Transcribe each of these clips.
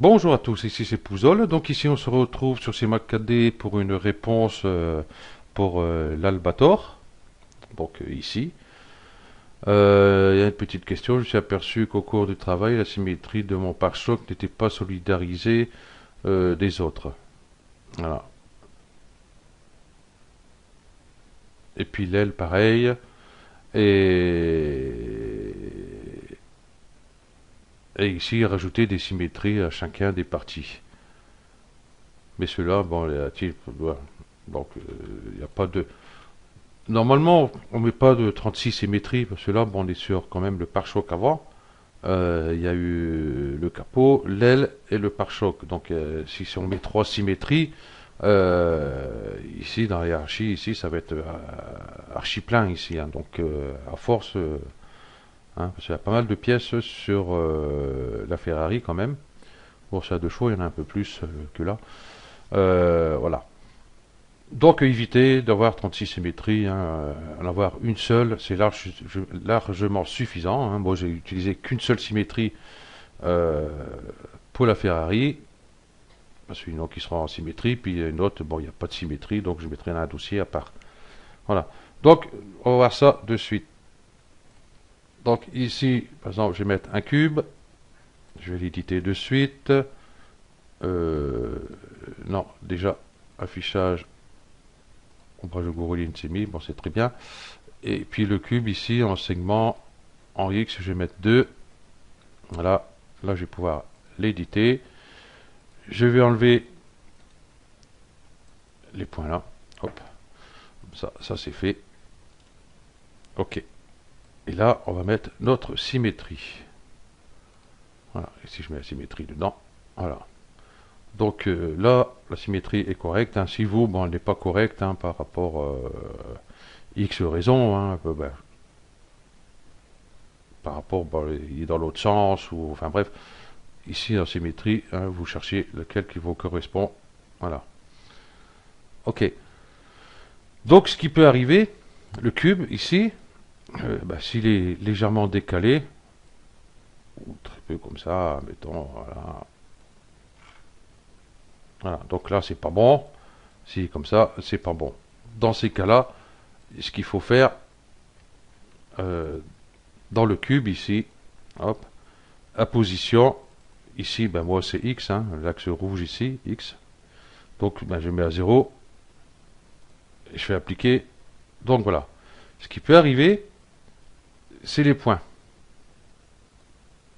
Bonjour à tous, ici c'est Pouzol. Donc ici on se retrouve sur CMAC 4D pour une réponse pour l'Albator. Donc ici. Il y a une petite question. Je me suis aperçu qu'au cours du travail, la symétrie de mon pare-choc n'était pas solidarisée des autres. Voilà. Et puis l'aile pareil. Et, et ici rajouter des symétries à chacun des parties. Mais cela, bon, donc il n'y a pas de. Normalement, on met pas de 36 symétries, parce que là, bon, on est sur quand même le pare-choc avant. Il y a eu le capot, l'aile et le pare-choc. Donc, si on met trois symétries, ici, dans la hiérarchie, ici, ça va être archi plein ici. Hein. Donc, à force, hein, parce qu'il y a pas mal de pièces sur la Ferrari quand même. Pour ça, deux chevaux, il y en a un peu plus que là. Voilà. Donc éviter d'avoir 36 symétries, hein, en avoir une seule, c'est largement suffisant. Hein. Moi j'ai utilisé qu'une seule symétrie euh, pour la Ferrari, parce qu'il y en a qui seront en symétrie, puis une autre, bon il n'y a pas de symétrie, donc je mettrai un dossier à part. Voilà. Donc on va voir ça de suite. Donc ici, par exemple, je vais mettre un cube, je vais l'éditer de suite. Non, déjà, affichage, ombrage de Gourouline, c'est mis, bon c'est très bien. Et puis le cube ici en segment en X, je vais mettre 2. Voilà, là je vais pouvoir l'éditer. Je vais enlever les points là. Hop, ça c'est fait. Ok. Et là, on va mettre notre symétrie. Voilà, ici je mets la symétrie dedans. Voilà. Donc là, la symétrie est correcte. Hein. Si vous, bon, elle n'est pas correcte hein, par rapport X raison, hein, ben, par rapport, bon, il est dans l'autre sens, ou enfin bref, ici en symétrie, hein, vous cherchez lequel qui vous correspond. Voilà. Ok. Donc ce qui peut arriver, le cube ici, bah, s'il est légèrement décalé, ou très peu comme ça, mettons, voilà. Voilà. Donc là c'est pas bon. Si comme ça, c'est pas bon. Dans ces cas-là, ce qu'il faut faire euh, dans le cube ici, hop, à position, ici, ben moi c'est X, hein, l'axe rouge ici, X. Donc ben, je mets à 0 et je fais appliquer. Donc voilà. Ce qui peut arriver, c'est les points.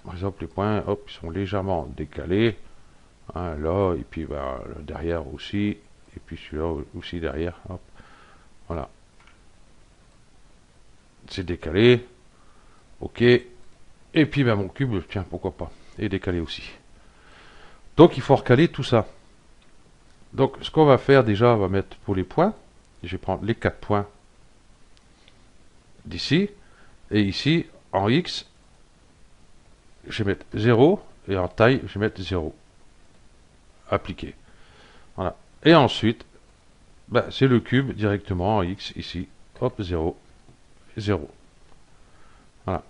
Par exemple, les points, hop, ils sont légèrement décalés. Hein, là, et puis ben, derrière aussi. Et puis celui-là aussi derrière. Hop, voilà. C'est décalé. Ok. Et puis ben, mon cube, tiens, pourquoi pas. Est décalé aussi. Donc il faut recaler tout ça. Donc ce qu'on va faire déjà, on va mettre pour les points. Je vais prendre les 4 points d'ici. Et ici, en X, je vais mettre 0. Et en taille, je vais mettre 0. Appliqué. Voilà. Et ensuite, ben, c'est le cube directement en X ici. Hop, 0, 0. Voilà.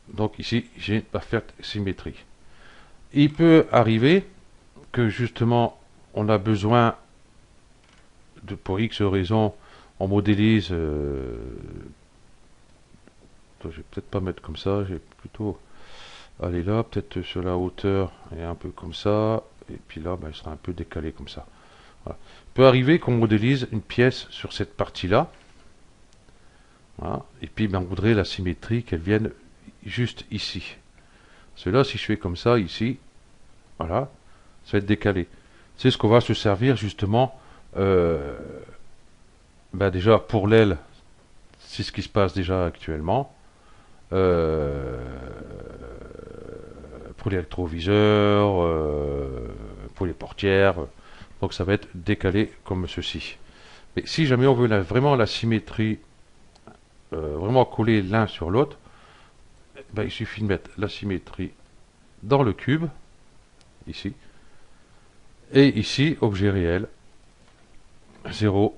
Donc ici, j'ai une parfaite symétrie. Il peut arriver que justement, on a besoin, pour X raison, on modélise. Je vais peut-être pas mettre comme ça, j'ai plutôt aller là, peut-être sur la hauteur, et un peu comme ça. Et puis là, ben, il sera un peu décalé comme ça. Voilà. Il peut arriver qu'on modélise une pièce sur cette partie-là. Voilà. Et puis ben, on voudrait la symétrie qu'elle vienne juste ici. Cela, si je fais comme ça ici, voilà, ça va être décalé. C'est ce qu'on va se servir justement. Ben déjà pour l'aile, c'est ce qui se passe déjà actuellement. Euh, pour les rétroviseurs, pour les portières. Donc ça va être décalé comme ceci. Mais si jamais on veut vraiment la symétrie, vraiment coller l'un sur l'autre, ben, il suffit de mettre la symétrie dans le cube, ici, et ici, objet réel, 0,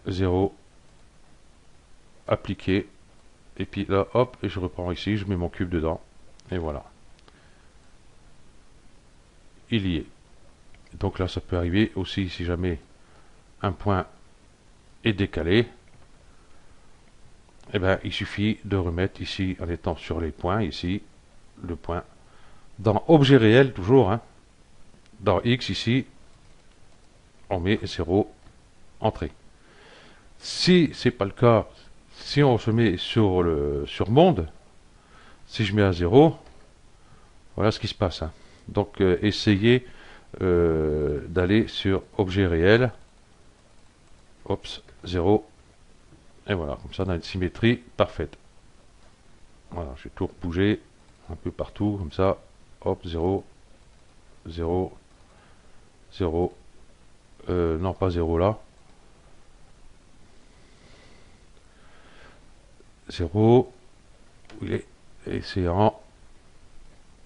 0, appliqué, et puis là, hop, et je reprends ici, je mets mon cube dedans, et voilà. il y est. Donc là, ça peut arriver aussi si jamais un point est décalé. Eh bien, il suffit de remettre ici, en étant sur les points, ici, le point. Dans objet réel, toujours, hein, dans X, ici, on met 0, entrée. Si c'est pas le cas, si on se met sur monde, si je mets à 0, voilà ce qui se passe. Hein. Donc, essayez d'aller sur objet réel. Oups, 0. Et voilà, comme ça on a une symétrie parfaite. Voilà, je vais tout bouger un peu partout, comme ça. Hop, 0, 0, 0. Non, pas 0 là. 0. Où il est? Et c'est en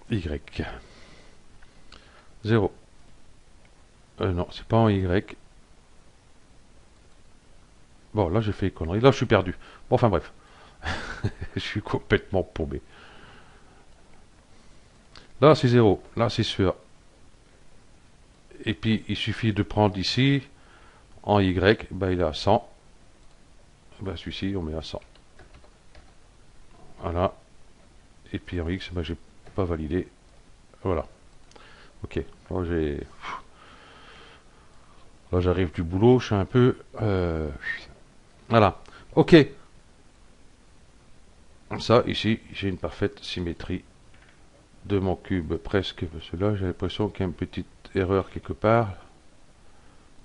Y. 0. Non, c'est pas en Y. Bon, là j'ai fait une connerie. Là je suis perdu. Bon, enfin bref. Je suis complètement paumé. Là c'est 0. Là c'est sûr. Et puis il suffit de prendre ici, en Y, ben, il est à 100. Ben, celui-ci on met à 100. Voilà. Et puis en X, ben, j'ai pas validé. Voilà. Ok. Là j'arrive du boulot, je suis un peu... Voilà. Ok. Comme ça, ici, j'ai une parfaite symétrie de mon cube presque. Parce que là, j'ai l'impression qu'il y a une petite erreur quelque part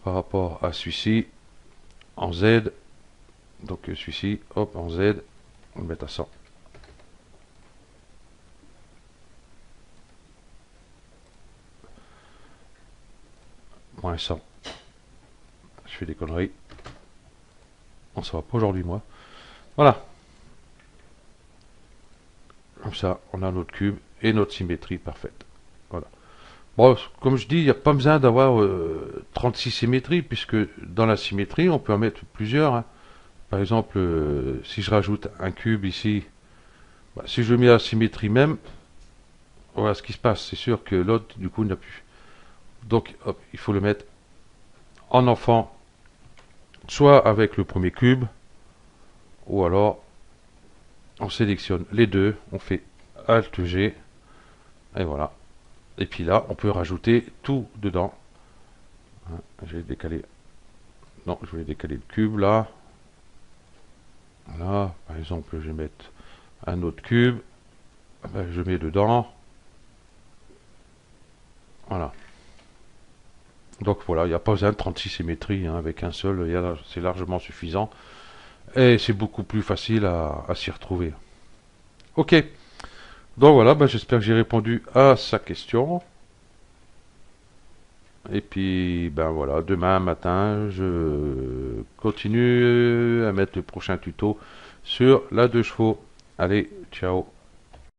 par rapport à celui-ci en Z. Donc celui-ci, hop, en Z, on le met à 100. Moins 100. Je fais des conneries. On ne saura pas aujourd'hui, moi. Voilà. Comme ça, on a notre cube et notre symétrie parfaite. Voilà. Bon, comme je dis, il n'y a pas besoin d'avoir 36 symétries, puisque dans la symétrie, on peut en mettre plusieurs. Hein. Par exemple, si je rajoute un cube ici, bah, si je mets la symétrie même, voilà ce qui se passe. C'est sûr que l'autre, du coup, n'a plus. Donc, hop, il faut le mettre en enfant, soit avec le premier cube, ou alors on sélectionne les deux, on fait Alt G, et voilà. Et puis là, on peut rajouter tout dedans. Hein, j'ai décalé. Non, je voulais décaler le cube là. Voilà, par exemple, je vais mettre un autre cube. Ben, je mets dedans. Voilà. Donc voilà, il n'y a pas besoin de 36 symétries, hein, avec un seul, c'est largement suffisant. Et c'est beaucoup plus facile à s'y retrouver. Ok, donc voilà, ben, j'espère que j'ai répondu à sa question. Et puis, ben voilà, demain matin, je continue à mettre le prochain tuto sur la 2 chevaux. Allez, ciao.